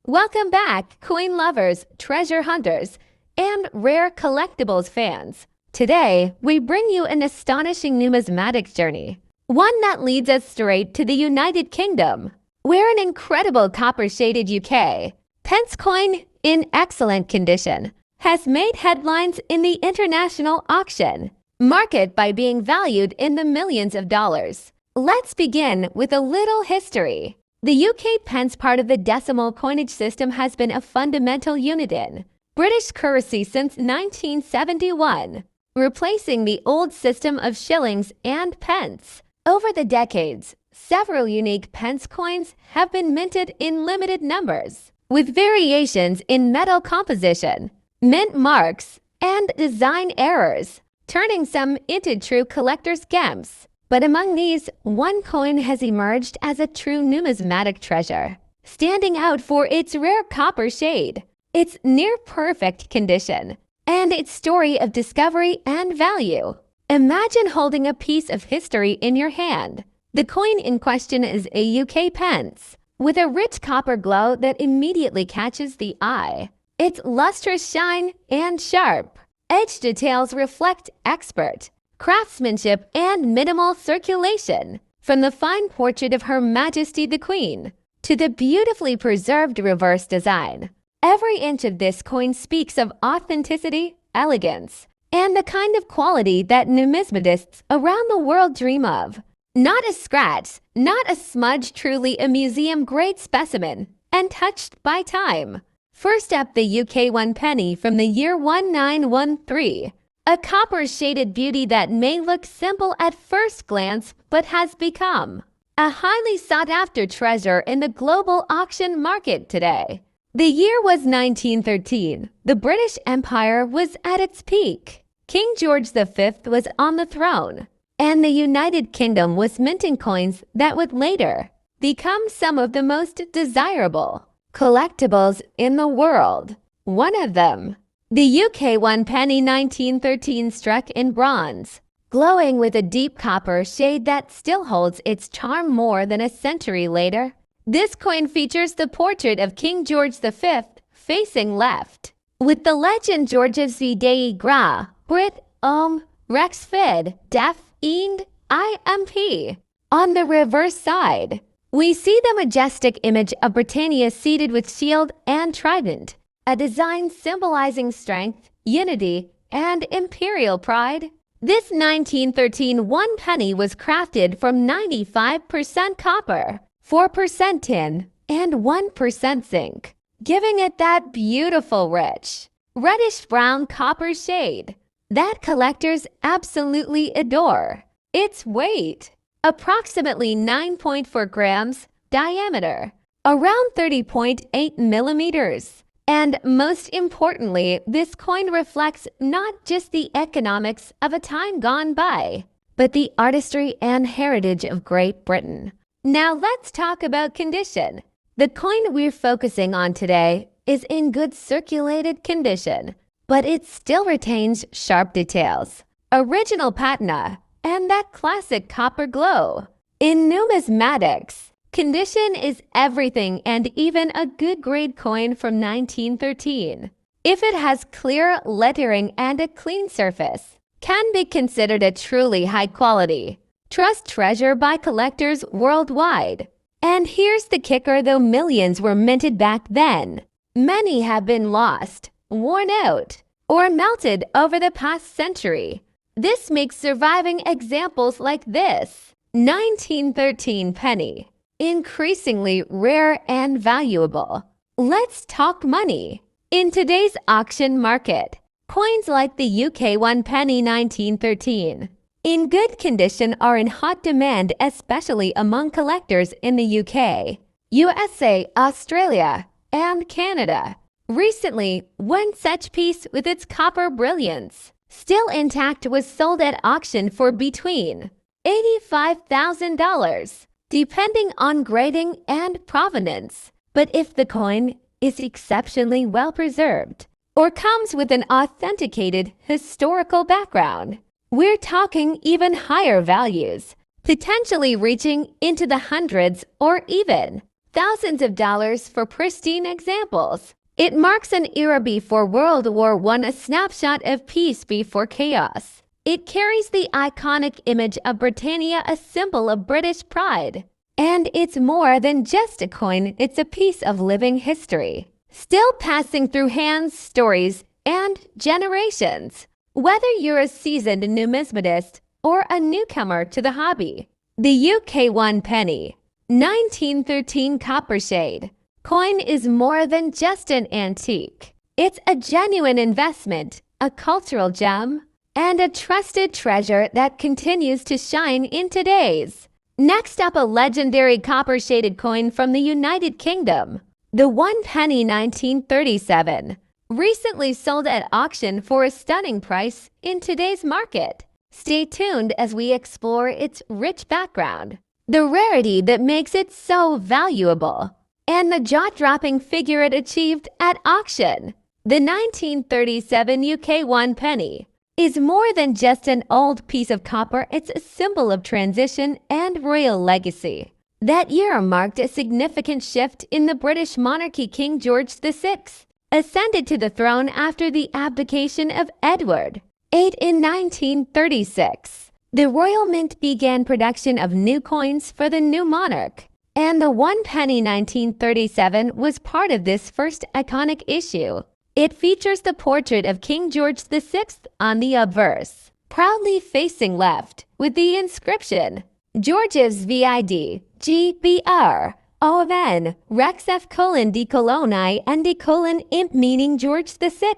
Welcome back, coin lovers, treasure hunters, and rare collectibles fans. Today, we bring you an astonishing numismatic journey, one that leads us straight to the United Kingdom, where an incredible copper-shaded UK pence coin in excellent condition has made headlines in the international auction market by being valued in the millions of dollars. Let's begin with a little history. The UK pence part of the decimal coinage system has been a fundamental unit in British currency since 1971, replacing the old system of shillings and pence. Over the decades, several unique pence coins have been minted in limited numbers, with variations in metal composition, mint marks, and design errors, turning some into true collector's gems. But among these, one coin has emerged as a true numismatic treasure, standing out for its rare copper shade, its near-perfect condition, and its story of discovery and value. Imagine holding a piece of history in your hand. The coin in question is a UK pence, with a rich copper glow that immediately catches the eye. Its lustrous shine and sharp edge details reflect expert craftsmanship and minimal circulation. From the fine portrait of Her Majesty the Queen to the beautifully preserved reverse design, every inch of this coin speaks of authenticity, elegance, and the kind of quality that numismatists around the world dream of. Not a scratch, not a smudge, truly a museum-grade specimen, untouched by time. First up, the UK 1 penny from the year 1913. A copper-shaded beauty that may look simple at first glance but has become a highly sought-after treasure in the global auction market today. The year was 1913. The British Empire was at its peak. King George V was on the throne, and the United Kingdom was minting coins that would later become some of the most desirable collectibles in the world. One of them, the UK 1 penny 1913, struck in bronze, glowing with a deep copper shade that still holds its charm more than a century later. This coin features the portrait of King George V facing left, with the legend Georges V Dei Gra, Brit Rex Fid Def End Imp. On the reverse side, we see the majestic image of Britannia seated with shield and trident, a design symbolizing strength, unity, and imperial pride. This 1913 1 penny was crafted from 95% copper, 4% tin, and 1% zinc, giving it that beautiful rich, reddish-brown copper shade that collectors absolutely adore. Its weight, approximately 9.4 grams, diameter, around 30.8 millimeters. And most importantly, this coin reflects not just the economics of a time gone by, but the artistry and heritage of Great Britain. Now let's talk about condition. The coin we're focusing on today is in good circulated condition, but it still retains sharp details, original patina, and that classic copper glow. In numismatics, condition is everything, and even a good grade coin from 1913, if it has clear lettering and a clean surface, can be considered a truly high quality trust treasure by collectors worldwide. And here's the kicker: though millions were minted back then, many have been lost, worn out, or melted over the past century. This makes surviving examples like this 1913 penny increasingly rare and valuable. Let's talk money. In today's auction market, coins like the UK 1 penny 1913 in good condition are in hot demand, especially among collectors in the UK, USA, Australia, and Canada. Recently, one such piece with its copper brilliance still intact was sold at auction for between $85,000, depending on grading and provenance. But if the coin is exceptionally well preserved or comes with an authenticated historical background, we're talking even higher values, potentially reaching into the hundreds or even thousands of dollars for pristine examples. It marks an era before World War I, a snapshot of peace before chaos. It carries the iconic image of Britannia, a symbol of British pride. And it's more than just a coin, it's a piece of living history, still passing through hands, stories, and generations. Whether you're a seasoned numismatist or a newcomer to the hobby, the UK 1 penny, 1913 copper shade coin is more than just an antique. It's a genuine investment, a cultural gem, and a trusted treasure that continues to shine in today's. Next up, a legendary copper-shaded coin from the United Kingdom. The 1 penny 1937, recently sold at auction for a stunning price in today's market. Stay tuned as we explore its rich background, the rarity that makes it so valuable, and the jaw-dropping figure it achieved at auction. The 1937 UK 1 penny is more than just an old piece of copper, it's a symbol of transition and royal legacy. That year marked a significant shift in the British monarchy. King George VI ascended to the throne after the abdication of Edward VIII in 1936. The Royal Mint began production of new coins for the new monarch, and the 1 penny 1937 was part of this first iconic issue. It features the portrait of King George VI on the obverse, proudly facing left, with the inscription, George's vid, GBR, OVN, Rex F colon D colon I and D colon imp, meaning George VI,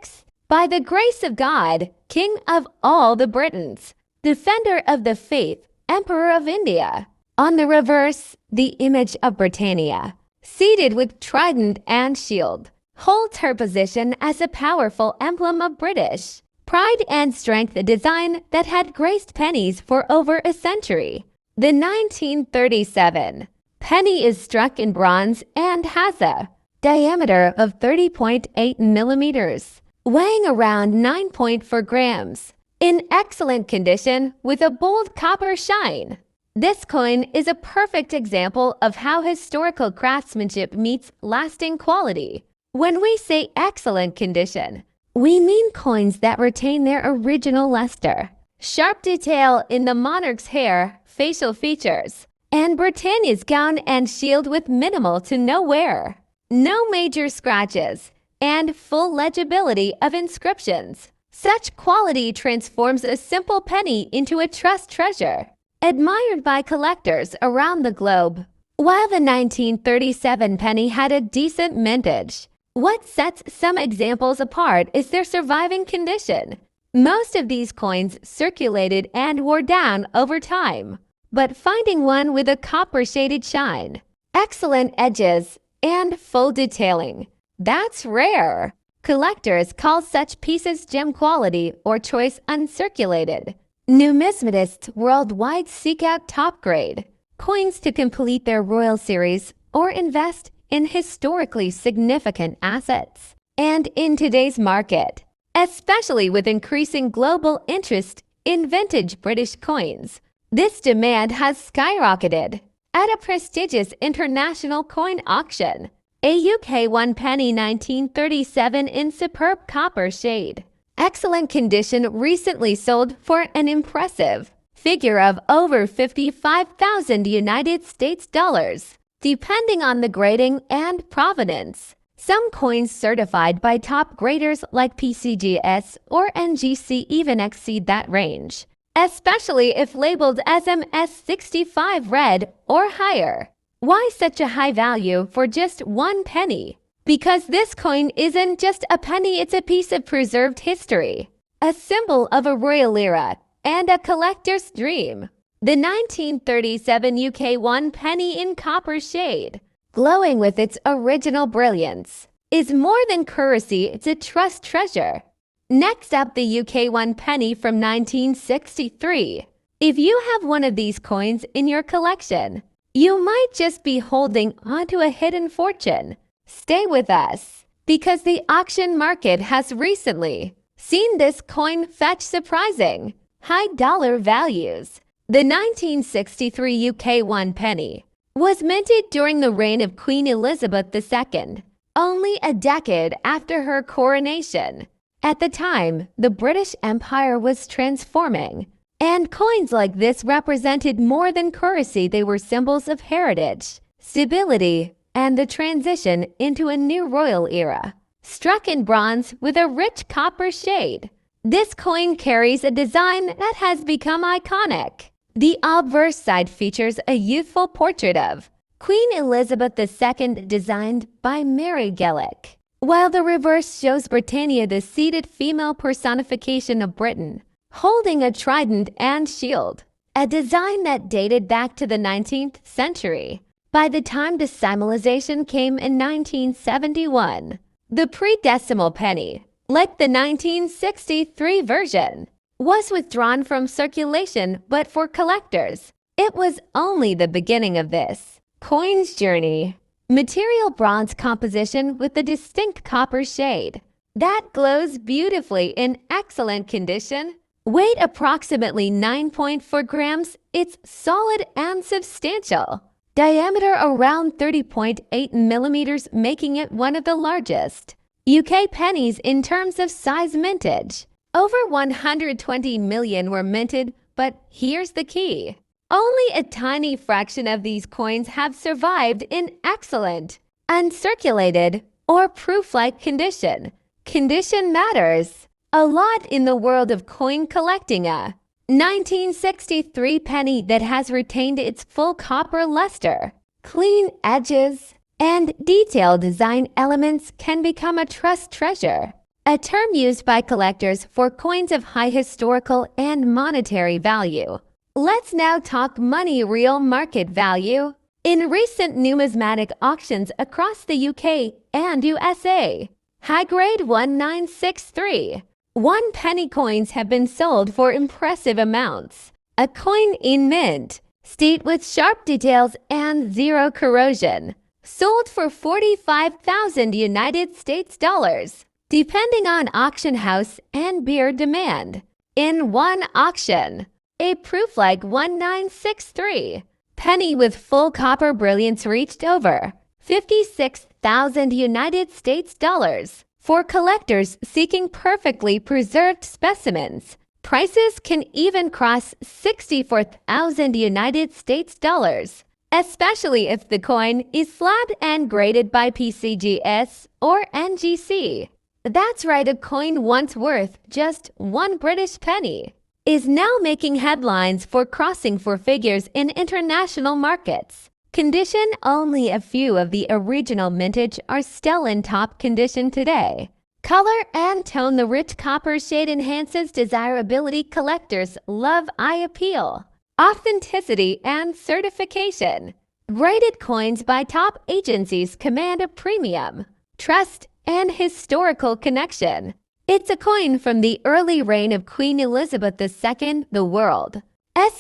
by the grace of God, King of all the Britons, Defender of the Faith, Emperor of India. On the reverse, the image of Britannia, seated with trident and shield, holds her position as a powerful emblem of British pride and strength, a design that had graced pennies for over a century. The 1937 penny is struck in bronze and has a diameter of 30.8 millimeters, weighing around 9.4 grams, in excellent condition with a bold copper shine. This coin is a perfect example of how historical craftsmanship meets lasting quality. When we say excellent condition, we mean coins that retain their original luster, sharp detail in the monarch's hair, facial features, and Britannia's gown and shield with minimal to no wear, no major scratches, and full legibility of inscriptions. Such quality transforms a simple penny into a trust treasure, admired by collectors around the globe. While the 1937 penny had a decent mintage, what sets some examples apart is their surviving condition. Most of these coins circulated and wore down over time, but finding one with a copper-shaded shine, excellent edges, and full detailing, that's rare. Collectors call such pieces gem quality or choice uncirculated. Numismatists worldwide seek out top-grade coins to complete their royal series or invest in historically significant assets. And in today's market, especially with increasing global interest in vintage British coins, this demand has skyrocketed. At a prestigious international coin auction, a UK 1 penny 1937 in superb copper shade, excellent condition, recently sold for an impressive figure of over 55,000 United States dollars. Depending on the grading and provenance, some coins certified by top graders like PCGS or NGC even exceed that range, especially if labeled as MS65 red or higher. Why such a high value for just 1 penny? Because this coin isn't just a penny, it's a piece of preserved history, a symbol of a royal era, and a collector's dream. The 1937 UK 1 penny in copper shade, glowing with its original brilliance, is more than currency, it's a trust treasure. Next up, the UK 1 penny from 1963. If you have one of these coins in your collection, you might just be holding onto a hidden fortune. Stay with us, because the auction market has recently seen this coin fetch surprising high dollar values. The 1963 UK 1 penny was minted during the reign of Queen Elizabeth II, only a decade after her coronation. At the time, the British Empire was transforming, and coins like this represented more than currency. They were symbols of heritage, stability, and the transition into a new royal era. Struck in bronze with a rich copper shade, this coin carries a design that has become iconic. The obverse side features a youthful portrait of Queen Elizabeth II designed by Mary Gellick, while the reverse shows Britannia, the seated female personification of Britain, holding a trident and shield, a design that dated back to the 19th century. By the time decimalization came in 1971, the pre-decimal penny, like the 1963 version, was withdrawn from circulation, but for collectors, it was only the beginning of this coin's journey. Material bronze composition with a distinct copper shade that glows beautifully, in excellent condition. Weight approximately 9.4 grams, it's solid and substantial. Diameter around 30.8 millimeters, making it one of the largest UK pennies in terms of size mintage. Over 120 million were minted, but here's the key. Only a tiny fraction of these coins have survived in excellent, uncirculated, or proof-like condition. Condition matters a lot in the world of coin collecting. A 1963 penny that has retained its full copper luster, clean edges, and detailed design elements can become a trust treasure, a term used by collectors for coins of high historical and monetary value. Let's now talk money. Real market value. In recent numismatic auctions across the UK and USA, high-grade 1963 1-penny coins have been sold for impressive amounts. A coin in mint state with sharp details and zero corrosion, sold for $45,000 depending on auction house and beer demand. In one auction, a proof-like 1963 penny with full copper brilliance reached over $56,000 for collectors seeking perfectly preserved specimens. Prices can even cross $64,000, especially if the coin is slabbed and graded by PCGS or NGC. That's right, a coin once worth just one British penny is now making headlines for crossing four figures in international markets. Condition. Only a few of the original mintage are still in top condition today. Color and tone. The rich copper shade enhances desirability. Collectors love eye appeal, authenticity, and certification. Graded coins by top agencies command a premium, trust, and historical connection. It's a coin from the early reign of Queen Elizabeth II, the world's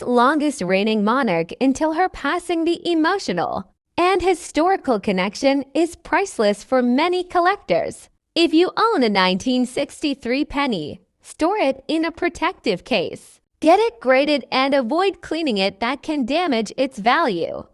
longest reigning monarch until her passing. The emotional and historical connection is priceless for many collectors. If you own a 1963 penny, store it in a protective case. Get it graded and avoid cleaning it, that can damage its value.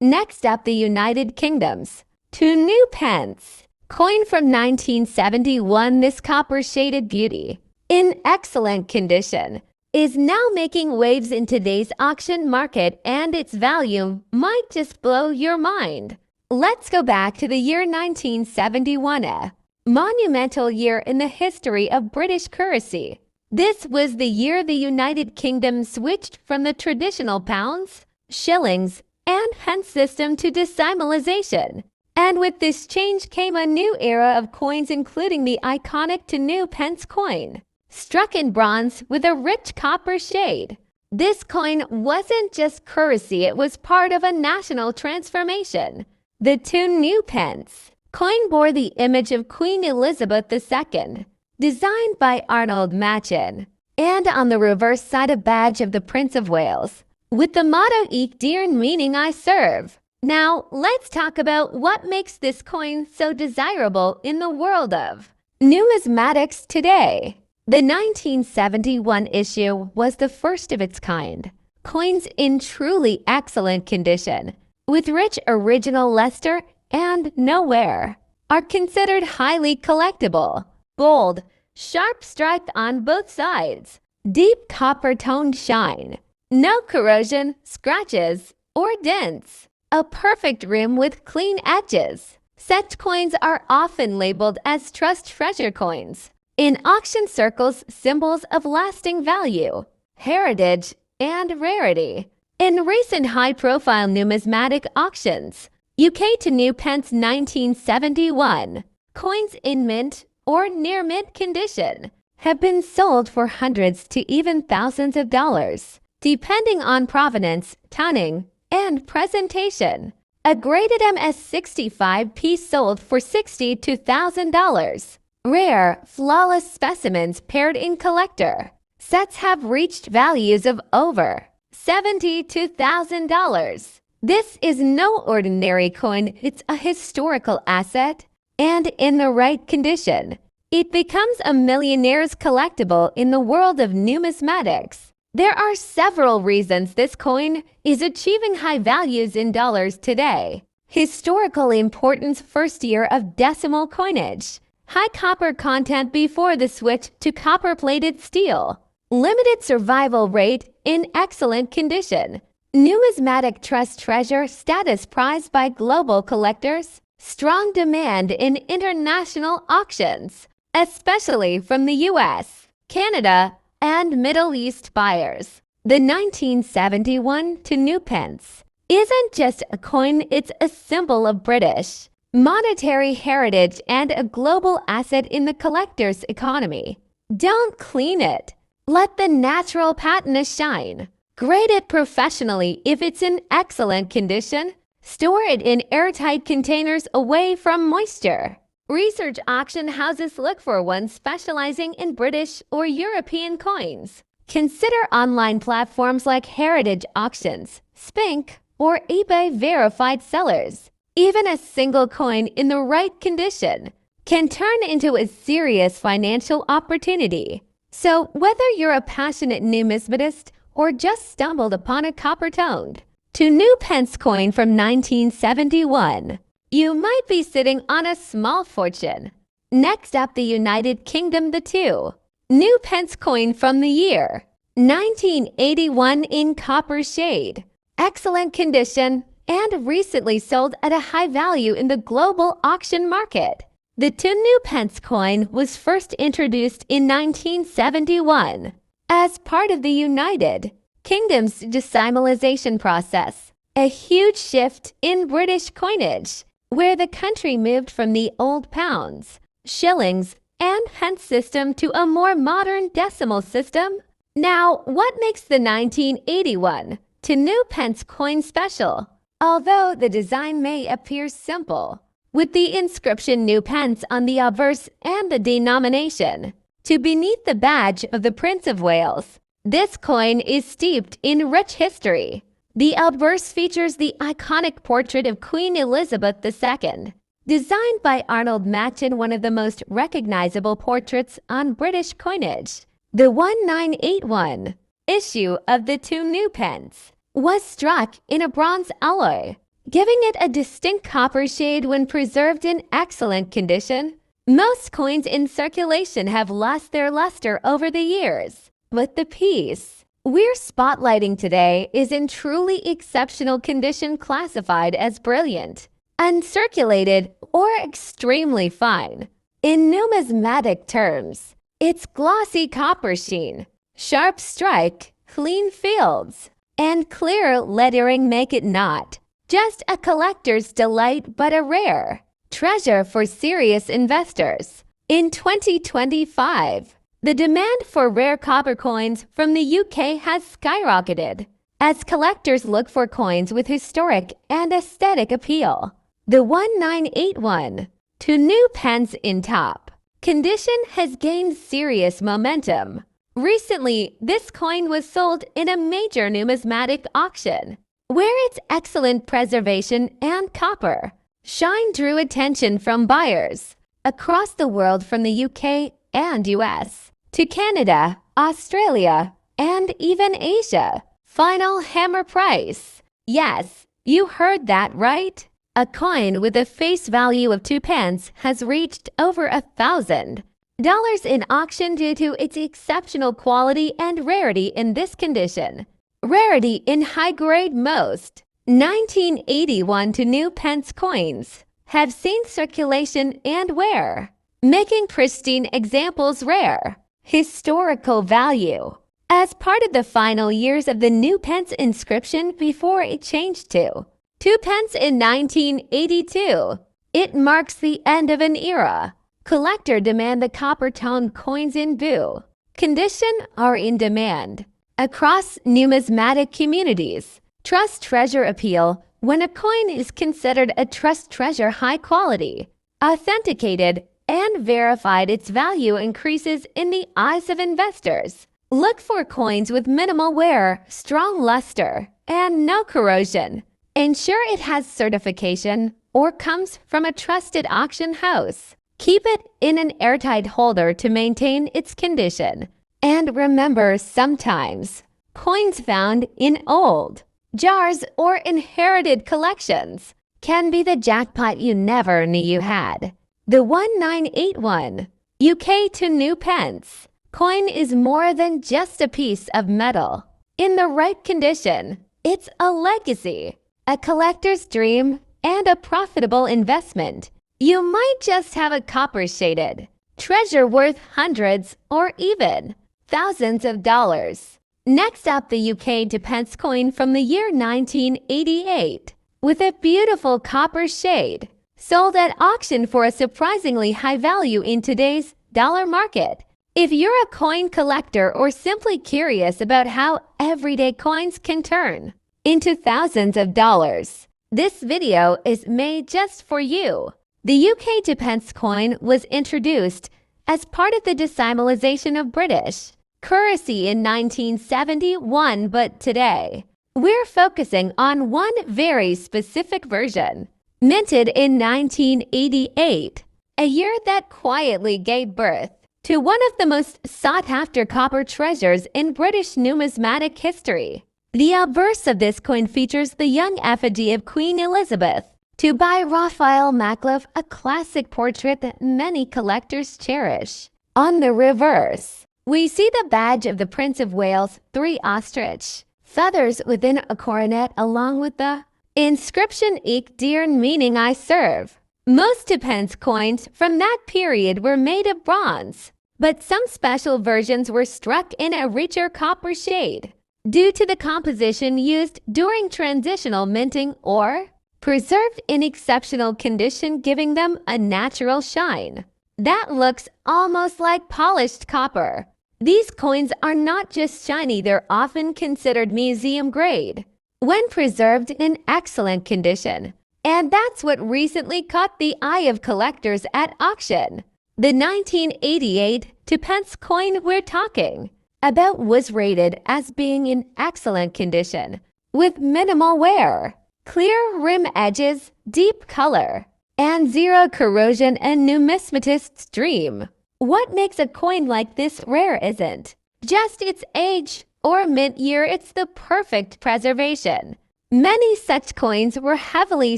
Next up, the United Kingdom's 2 new pence. Coin from 1971, this copper-shaded beauty, in excellent condition, is now making waves in today's auction market, and its value might just blow your mind. Let's go back to the year 1971, a monumental year in the history of British currency. This was the year the United Kingdom switched from the traditional pounds, shillings, and pence system to decimalization. And with this change came a new era of coins, including the iconic 2 new pence coin, struck in bronze with a rich copper shade. This coin wasn't just currency, it was part of a national transformation. The 2 new pence coin bore the image of Queen Elizabeth II, designed by Arnold Machin, and on the reverse side a badge of the Prince of Wales, with the motto "Ich diene," meaning I serve. Now, let's talk about what makes this coin so desirable in the world of numismatics today. The 1971 issue was the first of its kind. Coins in truly excellent condition, with rich original luster and no wear, are considered highly collectible. Bold, sharp stripe on both sides, deep copper-toned shine, no corrosion, scratches, or dents. A perfect rim with clean edges. Such coins are often labeled as trust treasure coins. In auction circles, symbols of lasting value, heritage, and rarity. In recent high-profile numismatic auctions, UK to new pence 1971, coins in mint or near mint condition have been sold for hundreds to even thousands of dollars, depending on provenance, toning, and presentation. A graded MS65 piece sold for $60 to $1,000. Rare, flawless specimens paired in collector sets have reached values of over $70 to $1,000. This is no ordinary coin, it's a historical asset, and in the right condition, it becomes a millionaire's collectible in the world of numismatics. There are several reasons this coin is achieving high values in dollars today. Historical importance: first year of decimal coinage. High copper content before the switch to copper-plated steel. Limited survival rate in excellent condition. Numismatic trust treasure status prized by global collectors. Strong demand in international auctions, especially from the US, Canada, and Middle East buyers. The 1971 to new pence isn't just a coin, it's a symbol of British monetary heritage and a global asset in the collector's economy. Don't clean it. Let the natural patina shine. Grade it professionally if it's in excellent condition. Store it in airtight containers away from moisture. Research auction houses look for one specializing in British or European coins. Consider online platforms like Heritage Auctions, Spink, or eBay verified sellers. Even a single coin in the right condition can turn into a serious financial opportunity. So whether you're a passionate numismatist or just stumbled upon a copper-toned to new pence coin from 1971, you might be sitting on a small fortune. Next up, the United Kingdom, the two new pence coin from the year 1981 in copper shade, excellent condition, and recently sold at a high value in the global auction market. The two new pence coin was first introduced in 1971 as part of the United Kingdom's decimalization process, a huge shift in British coinage, where the country moved from the old pounds, shillings, and pence system to a more modern decimal system. Now, what makes the 1981 to new pence coin special? Although the design may appear simple, with the inscription new pence on the obverse and the denomination to beneath the badge of the Prince of Wales, this coin is steeped in rich history. The obverse features the iconic portrait of Queen Elizabeth II, designed by Arnold Machin, one of the most recognizable portraits on British coinage. The 1981 issue of the two new pence was struck in a bronze alloy, giving it a distinct copper shade when preserved in excellent condition. Most coins in circulation have lost their luster over the years, but the piece we're spotlighting today is in truly exceptional condition, classified as brilliant, uncirculated, or extremely fine. In numismatic terms, its glossy copper sheen, sharp strike, clean fields, and clear lettering make it not just a collector's delight but a rare treasure for serious investors. In 2025, the demand for rare copper coins from the UK has skyrocketed as collectors look for coins with historic and aesthetic appeal. The 1981 to new pence in top condition has gained serious momentum. Recently, this coin was sold in a major numismatic auction, where its excellent preservation and copper shine drew attention from buyers across the world, from the UK and US to Canada, Australia, and even Asia. Final hammer price. Yes, You heard that right. A coin with a face value of 2 pence has reached over $1,000 in auction due to its exceptional quality and rarity in this condition. Rarity in high-grade most 1981 to new pence coins have seen circulation and wear, making pristine examples rare. Historical value. As part of the final years of the new pence inscription before it changed to 2 pence in 1982, it marks the end of an era. Collectors demand the copper-toned coins in boo condition are in demand. Across numismatic communities, trust treasure appeal when a coin is considered a trust treasure high quality, authenticated, and verified, its value increases in the eyes of investors. Look for coins with minimal wear, strong luster, and no corrosion. Ensure it has certification or comes from a trusted auction house. Keep it in an airtight holder to maintain its condition. And remember, sometimes coins found in old jars or inherited collections can be the jackpot you never knew you had. The 1981 UK to new pence coin is more than just a piece of metal. In the right condition, it's a legacy, a collector's dream, and a profitable investment. You might just have a copper-shaded treasure worth hundreds or even thousands of dollars. Next up, the UK to pence coin from the year 1988 with a beautiful copper shade, sold at auction for a surprisingly high value in today's dollar market. If you're a coin collector or simply curious about how everyday coins can turn into thousands of dollars, this video is made just for you. The UK to pence coin was introduced as part of the decimalization of British currency in 1971, but today we're focusing on one very specific version, minted in 1988, a year that quietly gave birth to one of the most sought-after copper treasures in British numismatic history. The obverse of this coin features the young effigy of Queen Elizabeth, to by Raphael Macliffe, a classic portrait that many collectors cherish. On the reverse, we see the badge of the Prince of Wales, 3 ostrich feathers within a coronet, along with the inscription "Ich dir," meaning I serve. Most 2-pence coins from that period were made of bronze, but some special versions were struck in a richer copper shade due to the composition used during transitional minting or preserved in exceptional condition, giving them a natural shine that looks almost like polished copper. These coins are not just shiny, they're often considered museum grade when preserved in excellent condition. And that's what recently caught the eye of collectors at auction. The 1988 2-pence coin we're talking about was rated as being in excellent condition, with minimal wear, clear rim edges, deep color, and zero corrosion, and numismatist's dream. What makes a coin like this rare isn't just its age or mint year, it's the perfect preservation. Many such coins were heavily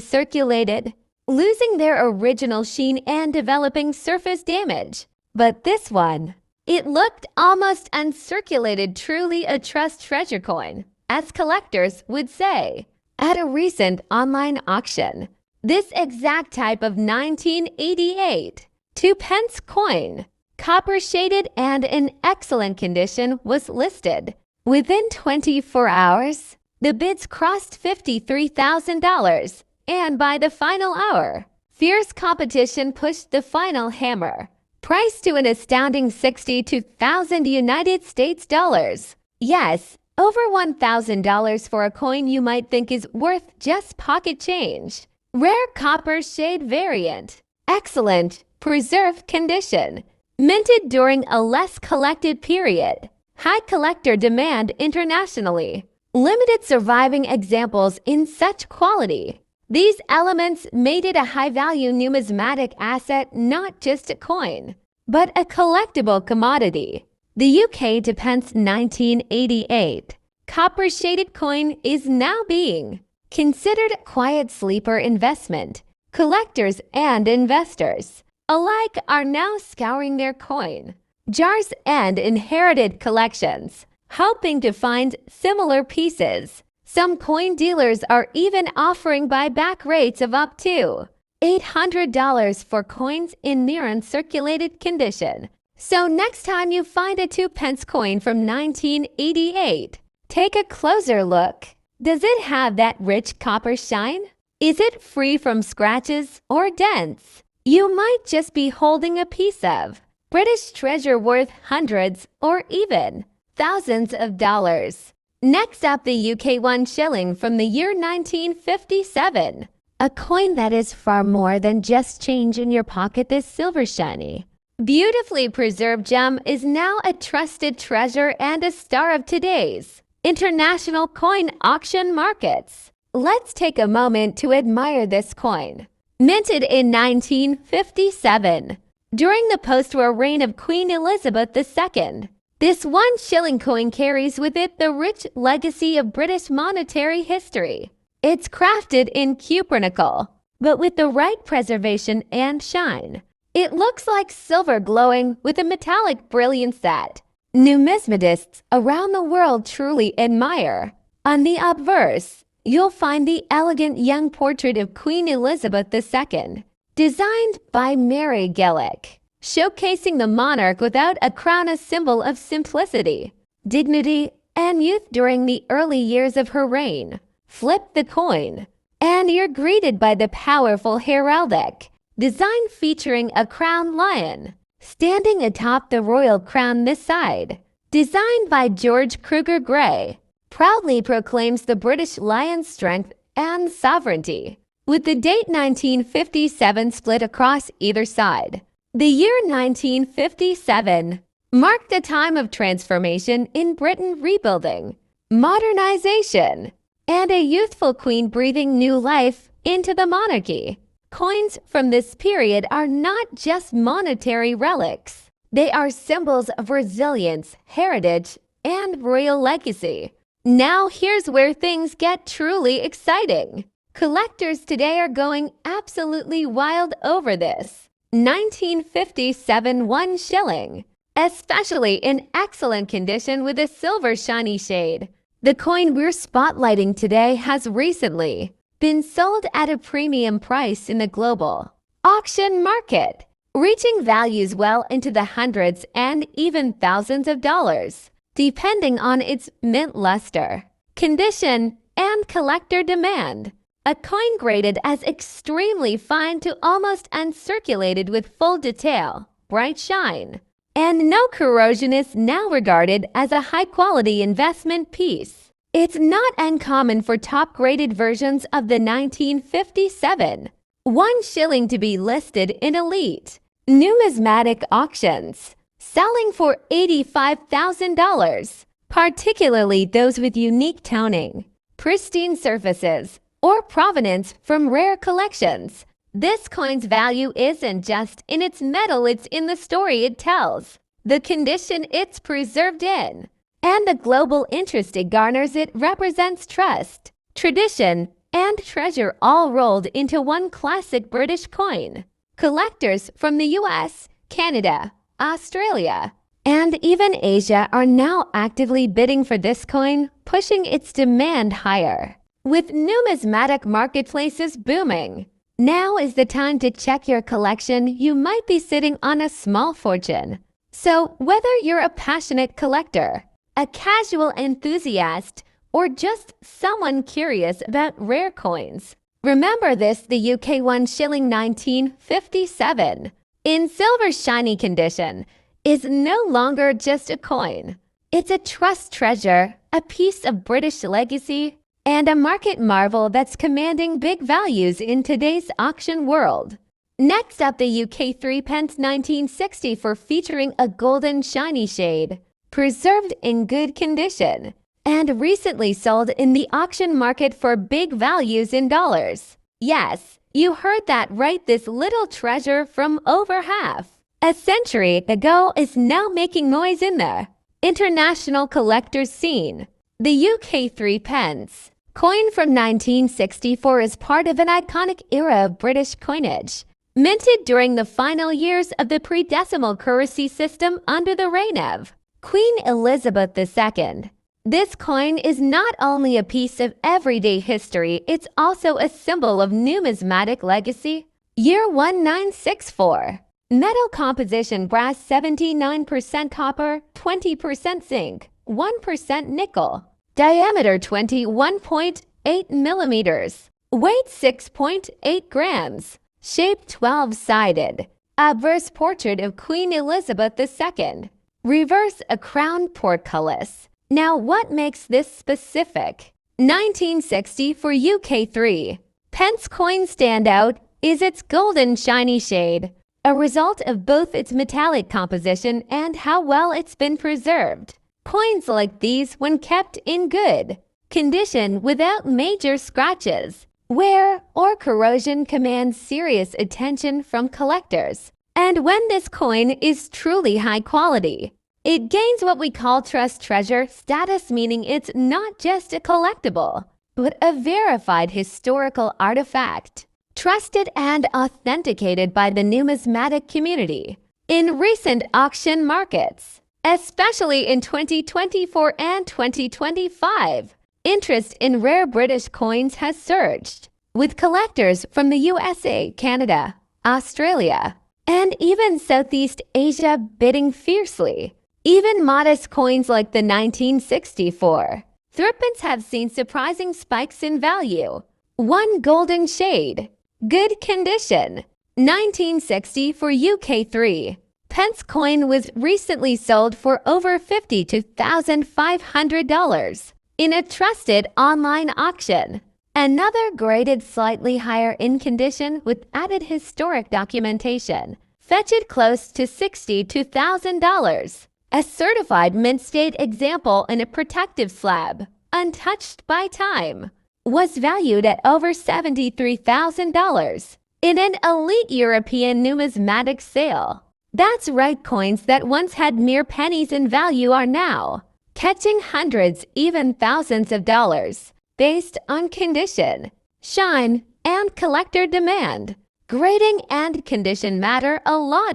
circulated, losing their original sheen and developing surface damage. But this one, it looked almost uncirculated, truly a trust treasure coin, as collectors would say. At a recent online auction, this exact type of 1988 2-pence coin, copper shaded and in excellent condition, was listed. Within 24 hours, the bids crossed $53,000, and by the final hour, fierce competition pushed the final hammer, priced to an astounding $62,000 United States dollars. Yes, over $1,000 for a coin you might think is worth just pocket change. Rare copper shade variant, excellent preserved condition, minted during a less collected period, high collector demand internationally, limited surviving examples in such quality. These elements made it a high-value numismatic asset, not just a coin, but a collectible commodity. The UK to pence 1988 copper-shaded coin is now being Considered a quiet sleeper investment, collectors and investors alike are now scouring their coin jars and inherited collections, hoping to find similar pieces. Some coin dealers are even offering buyback rates of up to $800 for coins in near uncirculated condition. So next time you find a 2-pence coin from 1988, take a closer look. Does it have that rich copper shine? Is it free from scratches or dents? You might just be holding a piece of British treasure worth hundreds or even thousands of dollars. Next up, the UK 1 shilling from the year 1957. A coin that is far more than just change in your pocket. This silver shiny, beautifully preserved gem is now a trusted treasure and a star of today's international coin auction markets. Let's take a moment to admire this coin. Minted in 1957, during the post-war reign of Queen Elizabeth II, this 1 shilling coin carries with it the rich legacy of British monetary history. It's crafted in cupronickel, but with the right preservation and shine. It looks like silver glowing with a metallic brilliance that numismatists around the world truly admire. On the obverse, you'll find the elegant young portrait of Queen Elizabeth II, designed by Mary Gillick, showcasing the monarch without a crown, a symbol of simplicity, dignity, and youth during the early years of her reign. Flip the coin, and you're greeted by the powerful heraldic design featuring a crowned lion standing atop the royal crown. This side, designed by George Kruger Gray, proudly proclaims the British lion's strength and sovereignty, with the date 1957 split across either side. The year 1957 marked a time of transformation in Britain, rebuilding, modernization, and a youthful queen breathing new life into the monarchy. Coins from this period are not just monetary relics. They are symbols of resilience, heritage, and royal legacy. Now here's where things get truly exciting. Collectors today are going absolutely wild over this 1957 1 shilling, especially in excellent condition with a silver shiny shade. The coin we're spotlighting today has recently been sold at a premium price in the global auction market, reaching values well into the hundreds and even thousands of dollars, depending on its mint luster, condition, and collector demand. A coin graded as extremely fine to almost uncirculated with full detail, bright shine, and no corrosion is now regarded as a high-quality investment piece. It's not uncommon for top-graded versions of the 1957 1 shilling to be listed in elite numismatic auctions, selling for $85,000, particularly those with unique toning, pristine surfaces, or provenance from rare collections. This coin's value isn't just in its metal, it's in the story it tells, the condition it's preserved in, and the global interest it garners. It represents trust, tradition, and treasure all rolled into one classic British coin. Collectors from the US, Canada, Australia, and even Asia are now actively bidding for this coin, pushing its demand higher. With numismatic marketplaces booming, now is the time to check your collection. You might be sitting on a small fortune. So whether you're a passionate collector, a casual enthusiast, or just someone curious about rare coins, remember this: the UK 1 shilling 1957 in silver shiny condition is no longer just a coin. It's a trust treasure, a piece of British legacy, and a market marvel that's commanding big values in today's auction world. Next up, the UK 3-pence 1964 featuring a golden shiny shade, preserved in good condition, and recently sold in the auction market for big values in dollars. Yes, you heard that right. This little treasure from over half a century ago is now making noise in the international collector's scene. The UK 3-pence Coin from 1964 is part of an iconic era of British coinage, minted during the final years of the pre-decimal currency system under the reign of Queen Elizabeth II. This coin is not only a piece of everyday history, it's also a symbol of numismatic legacy. Year 1964. Metal composition: brass 79% copper, 20% zinc, 1% nickel. Diameter 21.8 millimeters. Weight 6.8 grams. Shape 12-sided. Obverse portrait of Queen Elizabeth II. Reverse a crown portcullis. Now what makes this specific? 1960 for UK3. Pence coin standout is its golden shiny shade, a result of both its metallic composition and how well it's been preserved. Coins like these, when kept in good condition without major scratches, wear, or corrosion, command serious attention from collectors. And when this coin is truly high quality, it gains what we call trust treasure status, meaning it's not just a collectible, but a verified historical artifact, trusted and authenticated by the numismatic community. In recent auction markets, especially in 2024 and 2025, interest in rare British coins has surged, with collectors from the USA, Canada, Australia, and even Southeast Asia bidding fiercely. Even modest coins like the 1964 threepence have seen surprising spikes in value. One golden shade, good condition, 1960 for UK3. Pence coin was recently sold for over $50,000 to $1,500 in a trusted online auction. Another graded slightly higher in condition with added historic documentation fetched close to $60,000 to $1,000. A certified mint state example in a protective slab, untouched by time, was valued at over $73,000 in an elite European numismatic sale. That's right, coins that once had mere pennies in value are now catching hundreds, even thousands of dollars, based on condition, shine, and collector demand. Grading and condition matter a lot.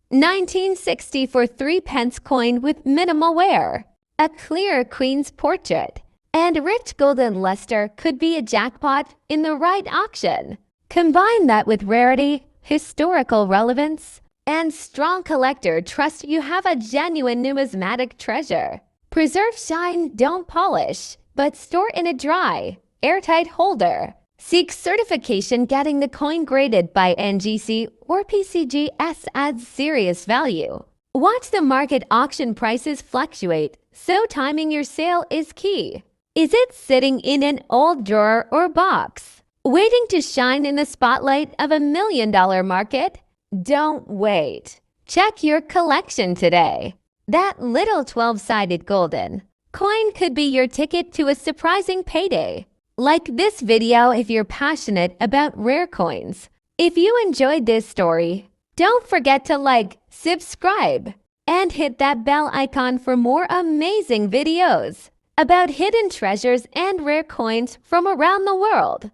1960 for 3p coin with minimal wear, a clear queen's portrait, and rich golden luster could be a jackpot in the right auction. Combine that with rarity, historical relevance, and strong collector trust, you have a genuine numismatic treasure. Preserve shine, don't polish, but store in a dry, airtight holder. Seek certification. Getting the coin graded by NGC or PCGS adds serious value. Watch the market auction prices fluctuate, so timing your sale is key. Is it sitting in an old drawer or box, waiting to shine in the spotlight of $1 million market? Don't wait. Check your collection today. That little 12-sided golden coin could be your ticket to a surprising payday. Like this video if you're passionate about rare coins. If you enjoyed this story, don't forget to like, subscribe, and hit that bell icon for more amazing videos about hidden treasures and rare coins from around the world.